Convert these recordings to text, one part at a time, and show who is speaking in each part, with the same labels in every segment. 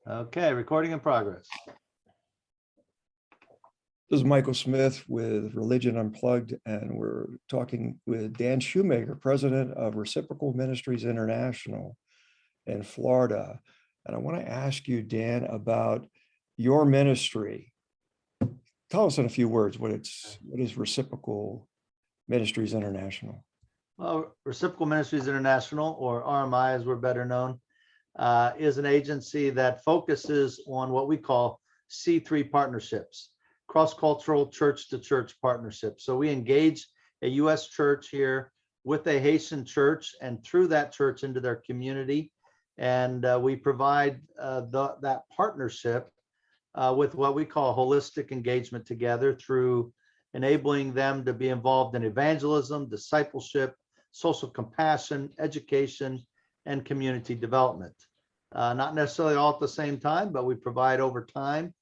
Speaker 1: Okay, recording in progress.
Speaker 2: This is Michael Smith with Religion Unplugged, and we're talking with Dan Shoemaker, president of Reciprocal Ministries International in Florida. And I want to ask you, Dan, about your ministry. Tell us in a few words what is Reciprocal Ministries International?
Speaker 1: Well, Reciprocal Ministries International, or RMI as we're better known, is an agency that focuses on what we call C3 partnerships, cross-cultural church-to-church partnerships. So we engage a U.S. church here with a Haitian church and through that church into their community. And we provide that partnership with what we call holistic engagement together through enabling them to be involved in evangelism, discipleship, social compassion, education, and community development. Not necessarily all at the same time, but we provide over time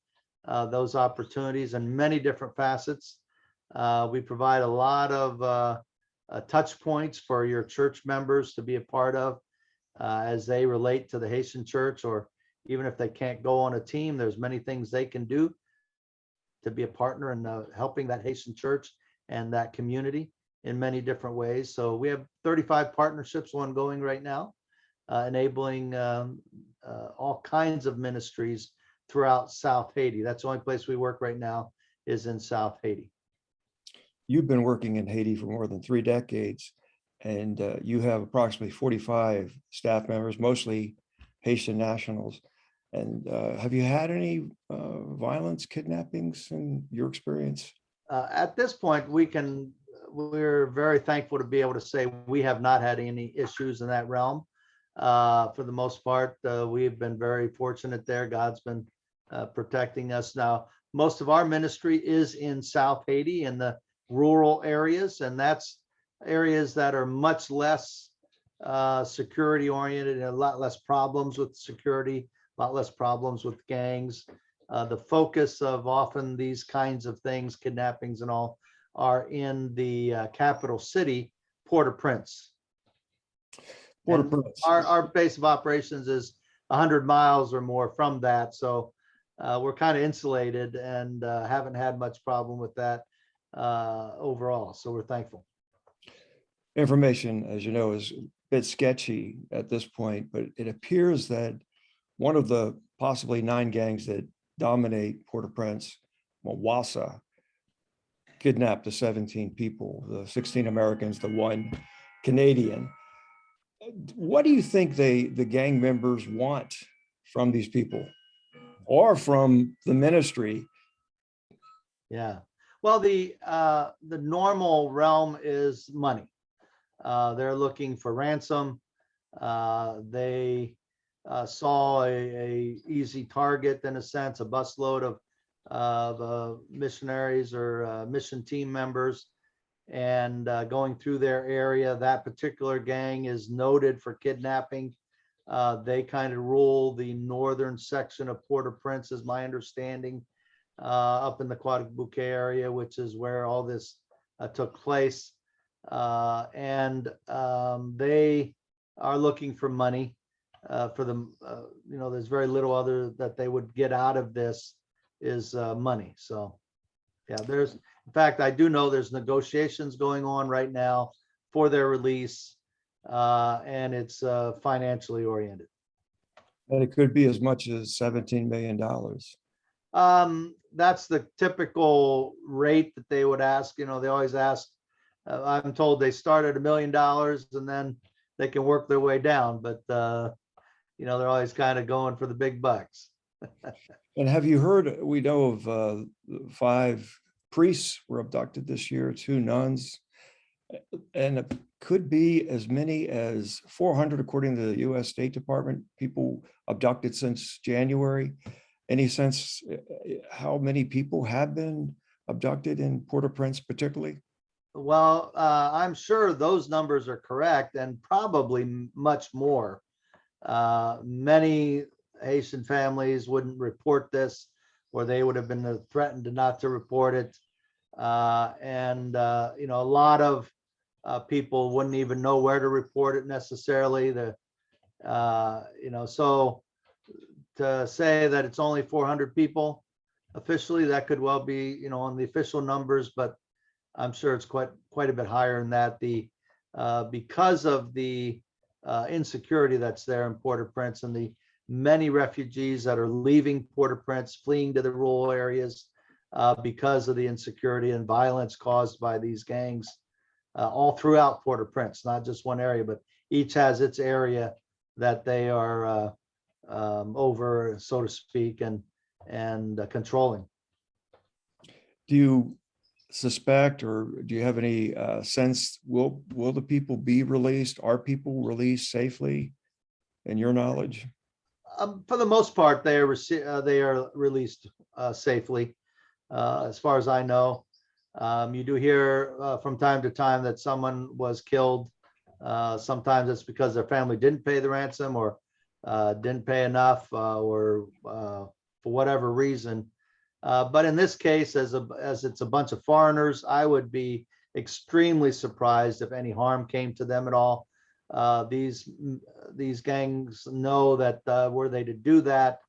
Speaker 1: those opportunities in many different facets. We provide a lot of touch points for your church members to be a part of as they relate to the Haitian church, or even if they can't go on a team, there's many things they can do to be a partner in helping that Haitian church and that community in many different ways. So we have 35 partnerships ongoing right now, enabling all kinds of ministries throughout South Haiti. That's the only place we work right now is in South Haiti.
Speaker 2: You've been working in Haiti for more than 3 decades, and you have approximately 45 staff members, mostly Haitian nationals. And have you had any violence, kidnappings in your experience?
Speaker 1: At this point, we're very thankful to be able to say we have not had any issues in that realm. For the most part, we've been very fortunate there. God's been protecting us. Now, most of our ministry is in South Haiti, in the rural areas, and that's areas that are much less security oriented, and a lot less problems with security, a lot less problems with gangs. The focus of often these kinds of things, kidnappings and all, are in the capital city, Port-au-Prince.
Speaker 2: Port-au-Prince.
Speaker 1: Our base of operations is 100 miles or more from that. So we're kind of insulated and haven't had much problem with that overall. So we're thankful.
Speaker 2: Information, as you know, is a bit sketchy at this point, but it appears that one of the possibly 9 gangs that dominate Port-au-Prince, Wawasa, kidnapped the 17 people, the 16 Americans, the 1 Canadian. What do you think the gang members want from these people or from the ministry?
Speaker 1: Yeah, well, the normal realm is money. They're looking for ransom. They saw a easy target, in a sense, a busload of missionaries or mission team members, and going through their area. That particular gang is noted for kidnapping. They kind of rule the northern section of Port-au-Prince, is my understanding, up in the Quadribuque area, which is where all this took place. And they are looking for money for them. There's very little other that they would get out of this is money. So yeah, in fact, I do know there's negotiations going on right now for their release, and it's financially oriented.
Speaker 2: And it could be as much as $17 million.
Speaker 1: That's the typical rate that they would ask. They always ask. I'm told they start at $1 million and then they can work their way down, but they're always kind of going for the big bucks.
Speaker 2: And have you heard, we know of 5 priests were abducted this year, 2 nuns, and it could be as many as 400, according to the U.S. State Department, people abducted since January. Any sense how many people have been abducted in Port-au-Prince particularly?
Speaker 1: Well, I'm sure those numbers are correct, and probably much more. Many Haitian families wouldn't report this, or they would have been threatened not to report it. And a lot of people wouldn't even know where to report it necessarily. So to say that it's only 400 people officially. That could well be, on the official numbers, but I'm sure it's quite a bit higher than that. Because of the insecurity that's there in Port-au-Prince and the many refugees that are leaving Port-au-Prince, fleeing to the rural areas because of the insecurity and violence caused by these gangs all throughout Port-au-Prince, not just one area, but each has its area that they are over, so to speak, and controlling.
Speaker 2: Do you suspect, or do you have any sense, will the people be released? Are people released safely, in your knowledge?
Speaker 1: For the most part, they are released safely, as far as I know. You do hear from time to time that someone was killed. Sometimes it's because their family didn't pay the ransom or didn't pay enough, or for whatever reason. But in this case, as it's a bunch of foreigners, I would be extremely surprised if any harm came to them at all. These gangs know that were they to do that,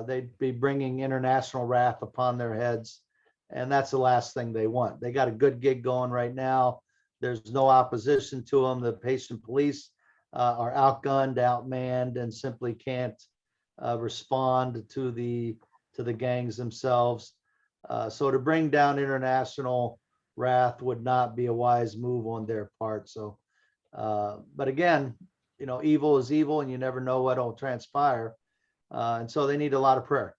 Speaker 1: they'd be bringing international wrath upon their heads, and that's the last thing they want. They got a good gig going right now. There's no opposition to them. The Haitian police are outgunned, outmanned, and simply can't respond to the gangs themselves. So to bring down international wrath would not be a wise move on their part. So, but again, evil is evil, and you never know what will transpire. And so they need a lot of prayer.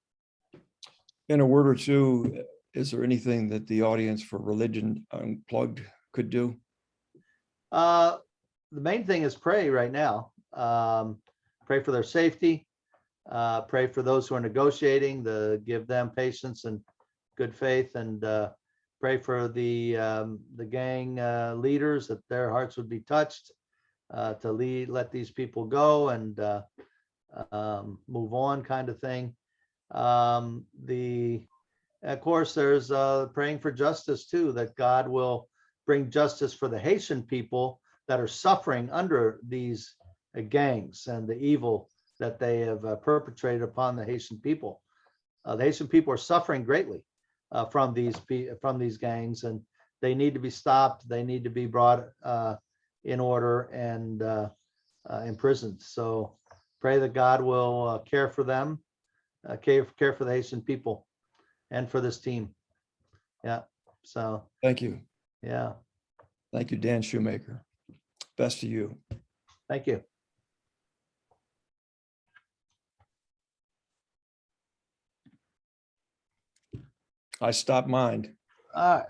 Speaker 2: In a word or two, is there anything that the audience for Religion Unplugged could do?
Speaker 1: The main thing is pray right now. Pray for their safety. Pray for those who are negotiating, to give them patience and good faith, and pray for the gang leaders, that their hearts would be touched to let these people go and move on, kind of thing. Of course, there's praying for justice too, that God will bring justice for the Haitian people that are suffering under these gangs and the evil that they have perpetrated upon the Haitian people. The Haitian people are suffering greatly from these gangs, and they need to be stopped. They need to be brought in order and imprisoned. So pray that God will care for them, care for the Haitian people, and for this team. Yeah. So
Speaker 2: Thank you.
Speaker 1: yeah.
Speaker 2: Thank you, Dan Shoemaker. Best to you.
Speaker 1: Thank you.
Speaker 2: I stopped mine.
Speaker 1: All right.